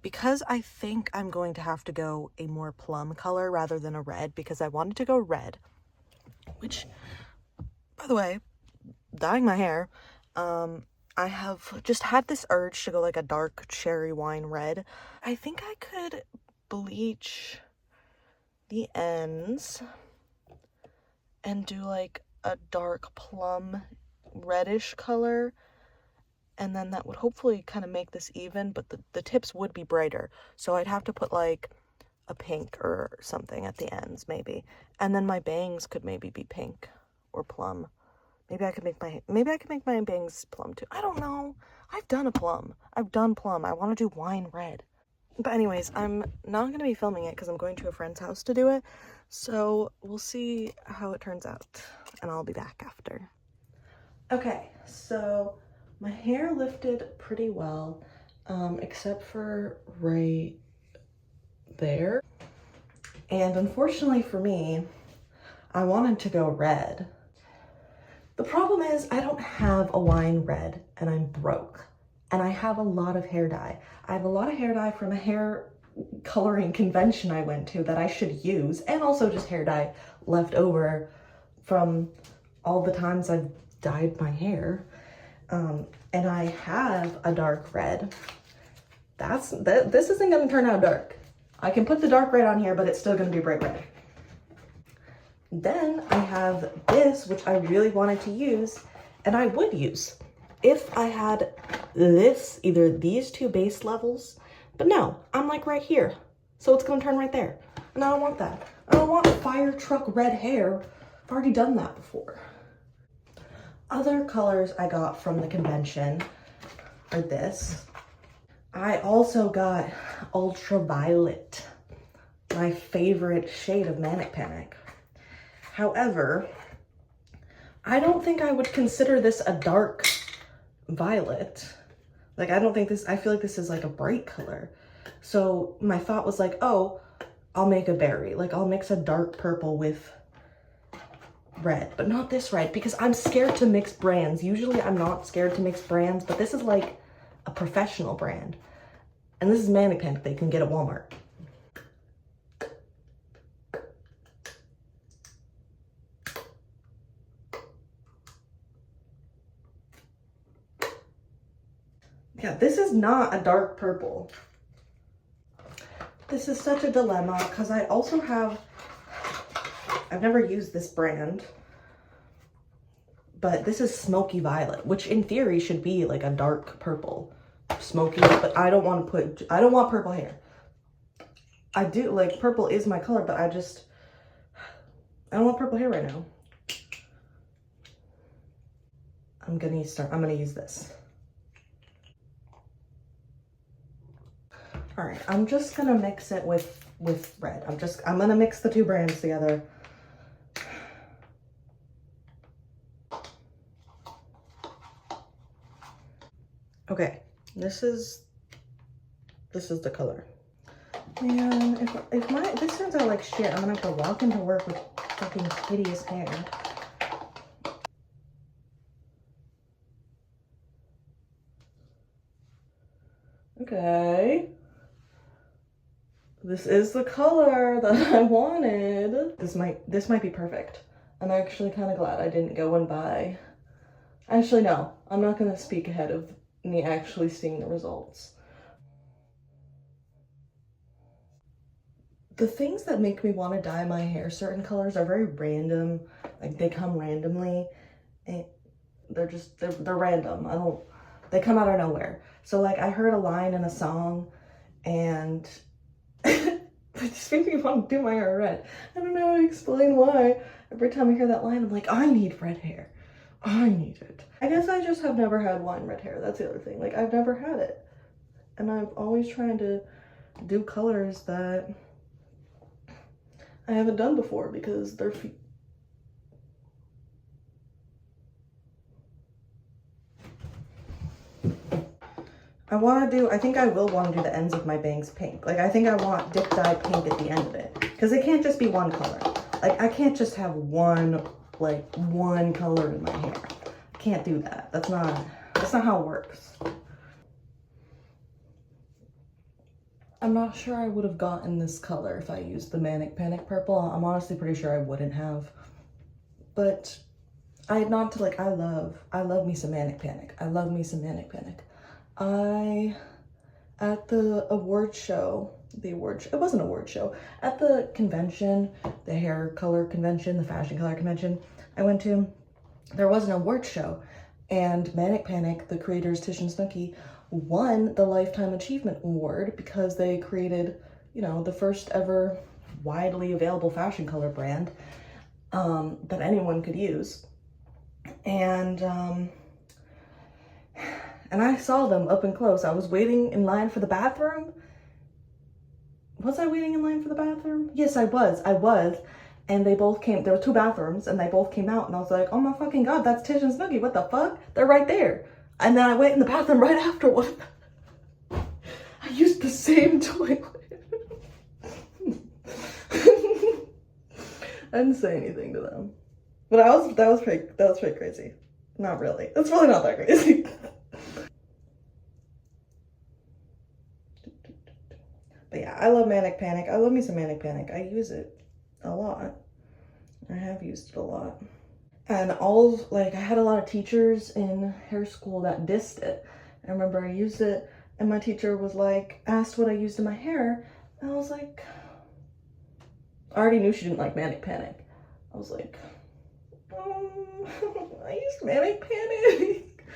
because I think I'm going to have to go a more plum color rather than a red, because I wanted to go red, which, by the way, dyeing my hair, I have just had this urge to go like a dark cherry wine red. I think I could bleach the ends and do like a dark plum reddish color, and then that would hopefully kind of make this even, but the tips would be brighter. So I'd have to put like a pink or something at the ends maybe. And then my bangs could maybe be pink or plum. Maybe I could make my bangs plum too. I don't know. I've done plum. I want to do wine red. But anyways, I'm not going to be filming it because I'm going to a friend's house to do it. So we'll see how it turns out, and I'll be back after. Okay, so my hair lifted pretty well, except for right there. And unfortunately for me, I wanted to go red. The problem is I don't have a wine red and I'm broke, and I have a lot of hair dye. I have a lot of hair dye from a hair coloring convention I went to that I should use, and also just hair dye left over from all the times I've dyed my hair. And I have a dark red. This isn't gonna turn out dark. I can put the dark red on here, but it's still gonna be bright red. Then I have this, which I really wanted to use, and I would use if I had this, either these two base levels, but no, I'm like right here. So it's gonna turn right there. And I don't want that. I don't want fire truck red hair. I've already done that before. Other colors I got from the convention are this. I also got ultraviolet, my favorite shade of Manic Panic. However, I don't think I would consider this a dark violet. Like, I feel like this is like a bright color. So my thought was like, oh, I'll make a berry. Like, I'll mix a dark purple with red, but not this red, because I'm scared to mix brands. Usually I'm not scared to mix brands, but this is like a professional brand. And this is Manic Panic they can get at Walmart. Yeah, this is not a dark purple. This is such a dilemma because I also have, I've never used this brand, but this is Smoky Violet, which in theory should be like a dark purple, smoky, but I don't want purple hair. I do, like, purple is my color, but I don't want purple hair right now. I'm gonna use this. All right, I'm just gonna mix it with red. I'm gonna mix the two brands together. Okay, this is the color. Man, if this turns out like shit, I'm gonna have to walk into work with fucking hideous hair. Okay. This is the color that I wanted. This might be perfect. I'm actually kind of glad I didn't go and buy. Actually, no. I'm not gonna speak ahead of me actually seeing the results. The things that make me want to dye my hair certain colors are very random. Like, they come randomly, and they're random. They come out of nowhere. So like, I heard a line in a song and it just made me want to do my hair red. I don't know how to explain why. Every time I hear that line, I'm like, I need red hair. I need it. I guess I just have never had wine red hair. That's the other thing. Like, I've never had it. And I'm always trying to do colors that I haven't done before because they're I think I will want to do the ends of my bangs pink. Like, I think I want dip dye pink at the end of it. Because it can't just be one color. Like, I can't just have one color in my hair. I can't do that. That's not how it works. I'm not sure I would have gotten this color if I used the Manic Panic purple. I'm honestly pretty sure I wouldn't have. But I had not to like, I love me some Manic Panic. I love me some Manic Panic. At the award show, it wasn't an award show, at the convention, the hair color convention, the fashion color convention I went to, there was an award show, and Manic Panic, the creators Tish and Snooki, won the Lifetime Achievement Award because they created, you know, the first ever widely available fashion color brand that anyone could use. And I saw them up and close. I was waiting in line for the bathroom. Was I waiting in line for the bathroom? Yes, I was. And they both came. There were two bathrooms, and they both came out. And I was like, oh my fucking God, that's Tish and Snooki. What the fuck? They're right there. And then I went in the bathroom right after one. I used the same toilet. I didn't say anything to them. But that was pretty crazy. Not really. It's really not that crazy. But yeah, I love Manic Panic. I love me some Manic Panic. I use it a lot. I have used it a lot. And I had a lot of teachers in hair school that dissed it. I remember I used it and my teacher was like, asked what I used in my hair. And I was like, I already knew she didn't like Manic Panic. I was like, I used Manic Panic.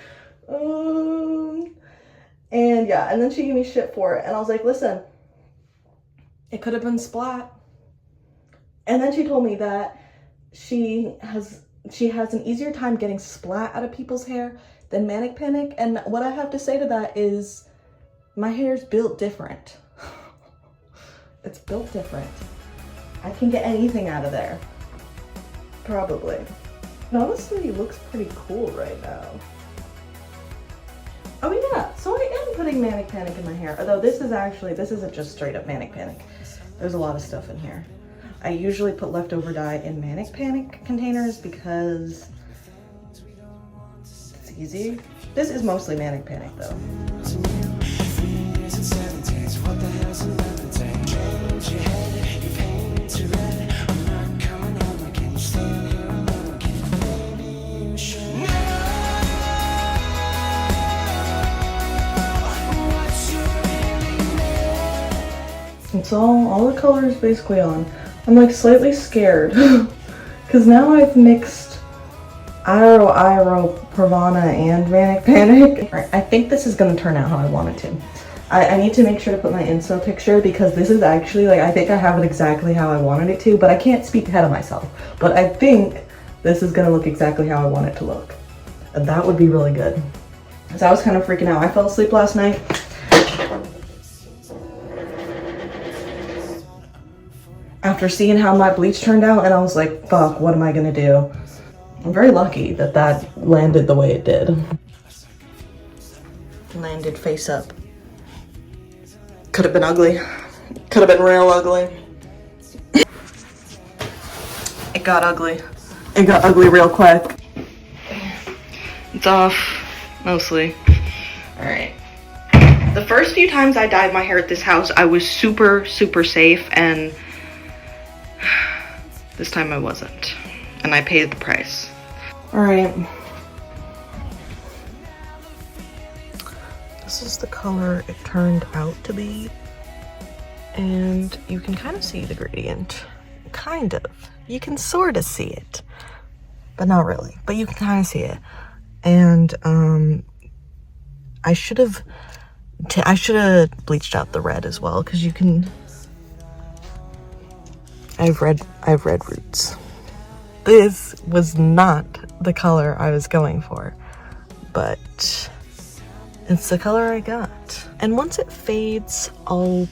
And yeah, and then she gave me shit for it. And I was like, listen, it could have been Splat. And then she told me that she has an easier time getting splat out of people's hair than Manic Panic. And what I have to say to that is my hair's built different. It's built different. I can get anything out of there. Probably. And honestly, it looks pretty cool right now. Oh yeah, so I am putting Manic Panic in my hair. Although this isn't just straight up Manic Panic. There's a lot of stuff in here. I usually put leftover dye in Manic Panic containers because it's easy. This is mostly Manic Panic though. It's all the color is basically on. I'm like slightly scared because now I've mixed Ivory, Pravana, and Manic Panic. I think this is gonna turn out how I want it to. I need to make sure to put my Insta picture because this is actually like, I think I have it exactly how I wanted it to, but I can't speak ahead of myself. But I think this is gonna look exactly how I want it to look. And that would be really good. So I was kind of freaking out. I fell asleep last night. After seeing how my bleach turned out, and I was like, fuck, what am I gonna do? I'm very lucky that that landed the way it did. Landed face up. Could have been ugly. Could have been real ugly. It got ugly. It got ugly real quick. It's off, mostly. Alright. The first few times I dyed my hair at this house, I was super, super safe, and this time I wasn't. And I paid the price. Alright. This is the color it turned out to be. And you can kind of see the gradient. Kind of. You can sort of see it. But not really. But you can kind of see it. And I should have bleached out the red as well, because you can. I have red roots. This was not the color I was going for, but it's the color I got. And once it fades, I'll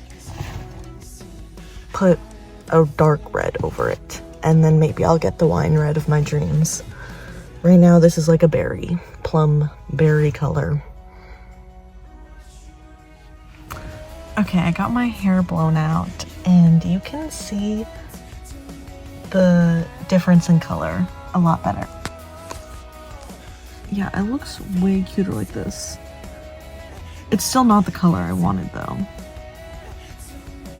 put a dark red over it, and then maybe I'll get the wine red of my dreams. Right now, this is like a plum berry color. Okay, I got my hair blown out, and you can see the difference in color a lot better. Yeah, it looks way cuter like this. It's still not the color I wanted though.